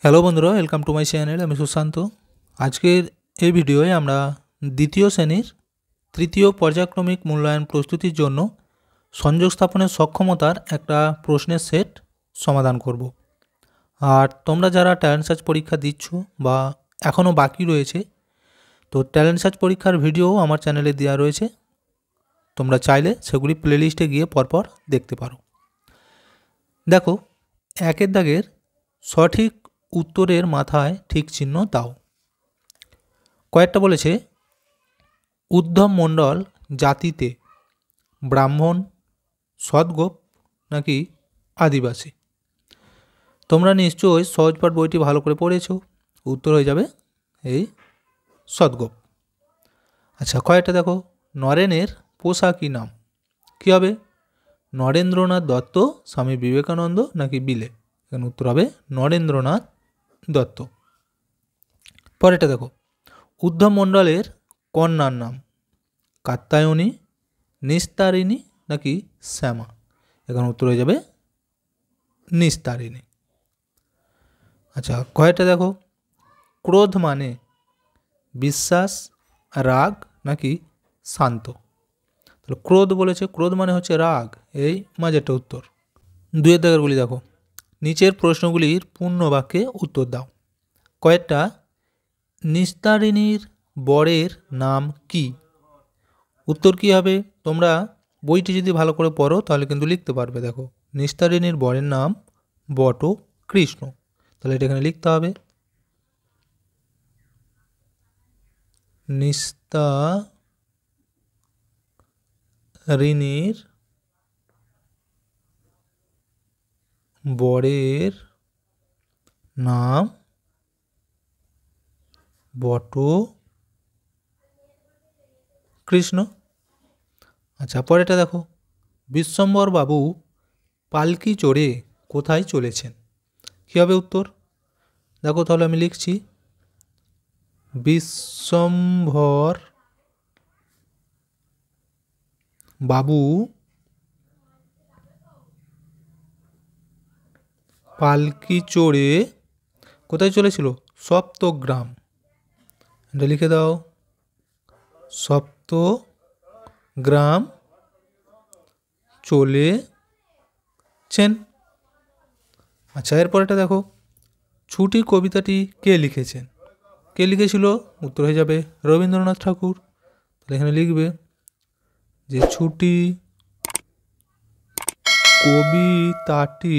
Hello বন্ধুরা, welcome to my channel. আমি সুশান্ত। আজকের এই ভিডিওয়ে আমরা দ্বিতীয় শ্রেণীর তৃতীয় পর্যায়ক্রমিক মূল্যায়ন প্রস্তুতির জন্য সংযোগ স্থাপনের সক্ষমতার একটা প্রশ্নের সেট সমাধান করব। আর তোমরা যারা ট্যালেন্ট সার্চ পরীক্ষা দিচ্ছ বা এখনও বাকি রয়েছে, তো ট্যালেন্ট সার্চ পরীক্ষার ভিডিও আমার চ্যানেলে দেওয়া রয়েছে। তোমরা চাইলে সেগুলি প্লেলিস্টে গিয়ে পরপর দেখতে পারো। দেখো, একের দাগের সঠিক উত্তরের মাথায় ঠিক চিহ্ন দাও। কয়েকটা বলেছে, উদ্ধব মণ্ডল জাতিতে ব্রাহ্মণ, সদগোপ নাকি আদিবাসী? তোমরা নিশ্চয়ই সহজপাঠ বইটি ভালো করে পড়েছো। উত্তর হয়ে যাবে এই সদগোপ। আচ্ছা, কয়েকটা দেখো, নরেনের পোশাকি নাম কী হবে? নরেন্দ্রনাথ দত্ত, স্বামী বিবেকানন্দ নাকি বিলে? এখানে উত্তর হবে নরেন্দ্রনাথ দত্ত। পরেরটা দেখো, উদ্ধব মণ্ডলের কন্যার নাম কাত্যায়নী, নিস্তারিণী নাকি শ্যামা? এখানে উত্তর হয়ে যাবে নিস্তারিণী। আচ্ছা, কয়েকটা দেখো, ক্রোধ মানে বিশ্বাস, রাগ নাকি শান্ত? তাহলে ক্রোধ বলেছে, ক্রোধ মানে হচ্ছে রাগ, এই মাঝেরটা উত্তর। দুয়ের দাগেরগুলি দেখো, নিচের প্রশ্নগুলির পূর্ণ বাক্যে উত্তর দাও। কয়েকটা, নিস্তারিণীর বরের নাম কি? উত্তর কি হবে? তোমরা বইটি যদি ভালো করে পড়ো তাহলে কিন্তু লিখতে পারবে। দেখো, নিস্তারিণীর বরের নাম বট কৃষ্ণ, তাহলে এটা এখানে লিখতে হবে নিস্তারিণীর বরের নাম বট কৃষ্ণ। আচ্ছা, পরেরটা দেখো, বিশ্বম্বর বাবু পালকি চড়ে কোথায় চলেছেন? কী হবে উত্তর? দেখো, তাহলে আমি লিখছি, বিশ্বম্ভর বাবু পালকি চড়ে কোথায় চলেছিল? সপ্তগ্রাম। এটা লিখে দাও, সপ্তগ্রাম চলেছেন। আচ্ছা, এরপরেটা দেখো, ছুটি কবিতাটি কে লিখেছেন? কে লিখেছিল? উত্তর হয়ে যাবে রবীন্দ্রনাথ ঠাকুর। তাহলে এখানে লিখবে যে ছুটি কবিতাটি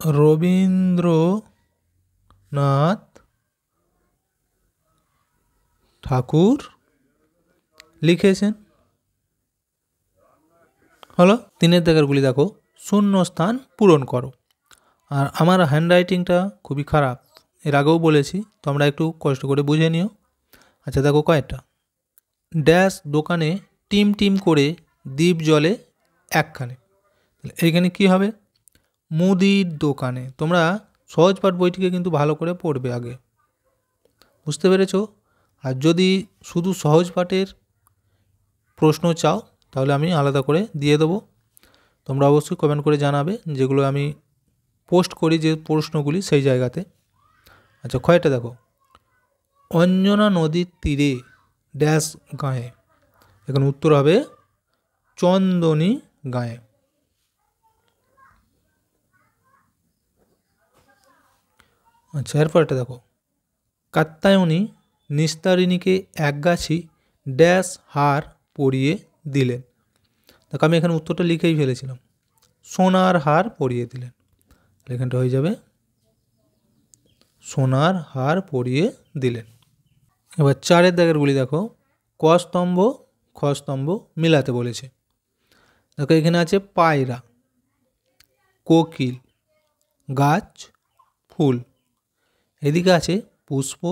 রবীন্দ্রনাথ ঠাকুর লিখেছেন। হলো। তিনের দাগেরগুলি দেখো, শূন্য স্থান পূরণ করো। আর আমার হ্যান্ডরাইটিংটা খুবই খারাপ, এর আগেও বলেছি, তোমরা একটু কষ্ট করে বুঝে নিও। আচ্ছা দেখো, কয়েকটা, ড্যাশ দোকানে টিম টিম করে দ্বীপ জলে একখানে। এইখানে কি হবে? মুদির দোকানে। তোমরা সহজপাঠ বইটিকে কিন্তু ভালো করে পড়বে আগে, বুঝতে পেরেছো? আর যদি শুধু সহজপাঠের প্রশ্ন চাও তাহলে আমি আলাদা করে দিয়ে দেবো। তোমরা অবশ্যই কমেন্ট করে জানাবে, যেগুলো আমি পোস্ট করি যে প্রশ্নগুলি সেই জায়গাতে। আচ্ছা, কয়েকটা দেখো, অঞ্জনা নদীর তীরে ড্যাশ গাঁয়ে। এখানে উত্তর হবে চন্দনী গাঁয়ে। আচ্ছা, এরপরটা দেখো, কাত্যায়নী নিস্তারিণীকে একগাছি ড্যাশ হার পরিয়ে দিলেন। দেখো, আমি এখানে উত্তরটা লিখেই ফেলেছিলাম, সোনার হার পরিয়ে দিলেন। এখানটা হয়ে যাবে সোনার হার পরিয়ে দিলেন। এবার চারের দাগেরগুলি দেখো, ক স্তম্ভ খ স্তম্ভ মিলাতে বলেছে। দেখো, এখানে আছে পায়রা, কোকিল, গাছ, ফুল। এদিকে আছে পুষ্প,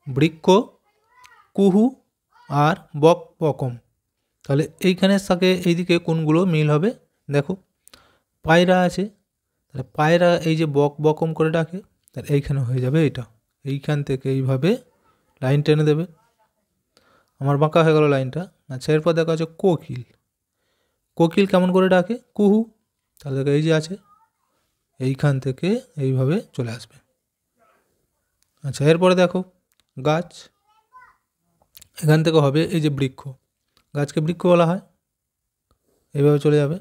বৃক্ষ, কুহু আর বক বকম। তাহলে এইখানের সাথে এইদিকে কোনগুলো মিল হবে? দেখো, পায়রা আছে, তাহলে পায়রা এই যে বক বকম করে ডাকে, তাহলে এইখানে হয়ে যাবে এটা। এইখান থেকে এইভাবে লাইন টেনে দেবে। আমার বাঁকা হয়ে গেল লাইনটা। আচ্ছা, এরপর দেখা আছে কোকিল। কোকিল কেমন করে ডাকে? কুহু। তাহলে দেখো, এই যে আছে, এইখান থেকে এইভাবে চলে আসবে। আচ্ছা, এরপরে দেখো গাছ, এখান থেকে হবে এই যে বৃক্ষ, গাছকে বৃক্ষ বলা হয়, এইভাবে চলে যাবে।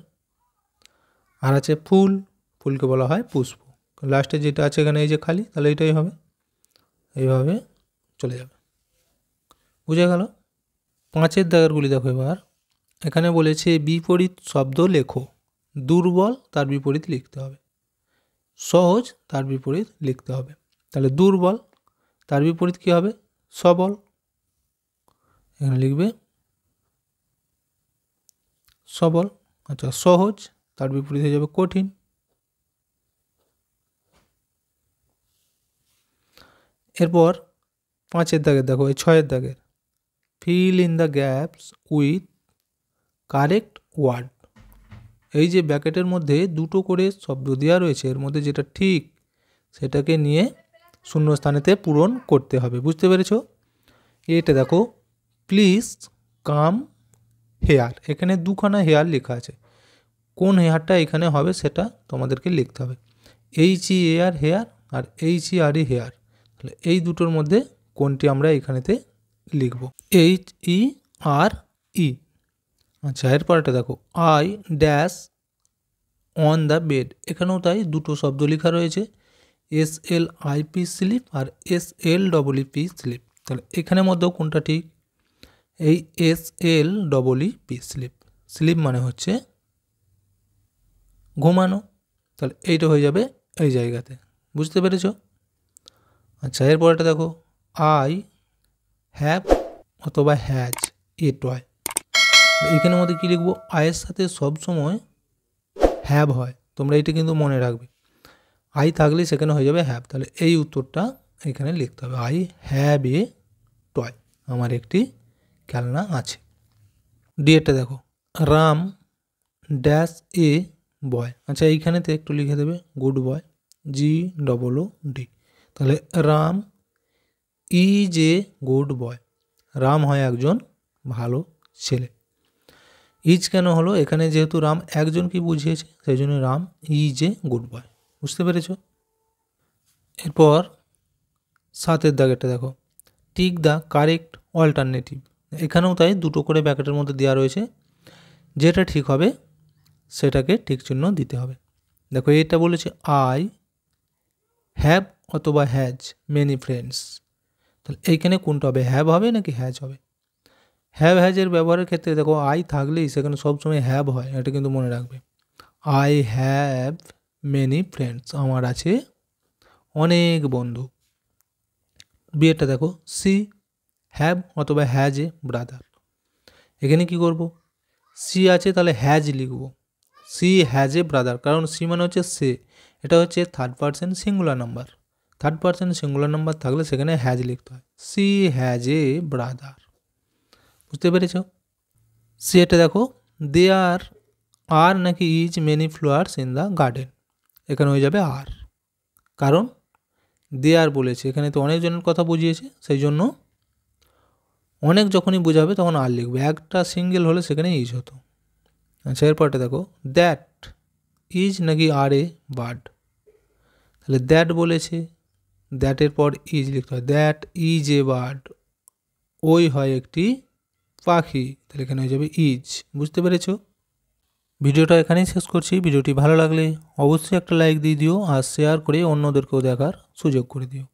আর আছে ফুল, ফুলকে বলা হয় পুষ্প। লাস্টে যেটা আছে এখানে এই যে খালি, তাহলে এইটাই হবে, এইভাবে চলে যাবে। বুঝে গেল? 5 দাগেরগুলি দেখো এবার। এখানে বলেছে বিপরীত শব্দ লেখো। দুর্বল তার বিপরীত লিখতে হবে, সহজ তার বিপরীত লিখতে হবে। তাহলে দুর্বল তার বিপরীত কী হবে? সবল। এখানে লিখবে সবল। আচ্ছা, সহজ তার বিপরীত হয়ে যাবে কঠিন। এরপর 5 দাগের দেখো, এই 6 দাগের, fill in the gaps with correct word. এই যে ব্র্যাকেটের মধ্যে দুটো করে শব্দ দেওয়া রয়েছে, এর মধ্যে যেটা ঠিক সেটাকে নিয়ে শূন্যস্থানেতে পূরণ করতে হবে। বুঝতে পেরেছ? এটা দেখো, প্লিজ কাম হেয়ার, এখানে দুখানা হেয়ার লেখা আছে, কোন হেয়ারটা এখানে হবে সেটা তোমাদেরকে লিখতে হবে। HEAR হেয়ার আর HERE হেয়ার, তাহলে এই দুটোর মধ্যে কোনটি আমরা এখানেতে লিখব? HERE। আচ্ছা, এরপরটা দেখো, I dash on the bed, এখানেও তাই দুটো শব্দ লেখা রয়েছে, SLIP স্লিপ আর SLEEP স্লিপ। তাহলে এখানের মধ্যেও কোনটা ঠিক? এই SLEEP স্লিপ, স্লিপ মানে হচ্ছে ঘুমানো, তাহলে এইটা হয়ে যাবে এই জায়গাতে। বুঝতে পেরেছ? আচ্ছা, এরপরটা দেখো, আই হ্যাভ অথবা হ্যাজ এ টয়, এখানের মধ্যে কী লিখবো? আয়ের সাথে সবসময় হ্যাভ হয়, তোমরা এটা কিন্তু মনে রাখবে, আই থাকলে সেখানে হয়ে যাবে হ্যাভ। তাহলে এই উত্তরটা এখানে লিখতে হবে, আই হ্যাভ এ টয়, আমার একটি খেলনা আছে। ডিএটা দেখো, রাম ড্যাশ এ বয়। আচ্ছা, এইখানেতে একটু লিখে দেবে গুড বয়, GOOD। তাহলে Ram is a good boy, Ram হয় একজন ভালো ছেলে। ইজ কেন হলো? এখানে যেহেতু রাম একজনকে বুঝিয়েছে সেই জন্য Ram is a good boy. বুঝতে পেরেছ? এরপর 7 দাগেরটা দেখো, টিক দ্য কারেক্ট অল্টারনেটিভ, এখানেও তাই দুটো করে ব্র্যাকেটের মধ্যে দেওয়া রয়েছে, যেটা ঠিক হবে সেটাকে ঠিক চিহ্ন দিতে হবে। দেখো, এটা বলেছে আই হ্যাভ অথবা হ্যাজ মেনি ফ্রেন্ডস, তাহলে এইখানে কোনটা হবে? হ্যাভ হবে নাকি হ্যাজ হবে? হ্যাভ হ্যাজের ব্যবহারের ক্ষেত্রে দেখো, আই থাকলেই সেখানে সবসময় হ্যাভ হয়, এটা কিন্তু মনে রাখবে। আই হ্যাভ মেনি ফ্রেন্ডস, আমার আছে অনেক বন্ধু। বিয়েটা দেখো, সি হ্যাভ অথবা হ্যাজ এ ব্রাদার, এখানে কি করব? সি আছে তাহলে হ্যাজ লিখব, সি হ্যাজ এ ব্রাদার, কারণ সি মানে হচ্ছে সে, এটা হচ্ছে third person singular number, third person singular number থাকলে সেখানে হ্যাজ লিখতে হয়, সি হ্যাজ এ ব্রাদার। বুঝতে পেরেছ? সি এটা দেখো, দেয়ার আর নাকি is many flowers in the garden, এখানে হয়ে যাবে আর, কারণ দেয়ার বলেছে, এখানে তো অনেকজনের কথা বুঝিয়েছে, সেই জন্য অনেক যখনই বোঝাবে তখন আর লিখবে, একটা সিঙ্গেল হলে সেখানে ইজ হতো। আচ্ছা, এরপরটা দেখো, দ্যাট ইজ নাকি আর এ বার্ড, তাহলে দ্যাট বলেছে, দ্যাটের পর ইজ লিখতে হয়, দ্যাট ইজ এ বার্ড, ওই হয় একটি পাখি, তাহলে এখানে হয়ে যাবে ইজ। বুঝতে পেরেছো? ভিডিওটা এখানেই শেষ করছি। ভিডিওটি ভালো লাগলে অবশ্যই একটা লাইক দিয়ে দিও আর শেয়ার করে অন্যদেরকেও দেখার সুযোগ করে দিও।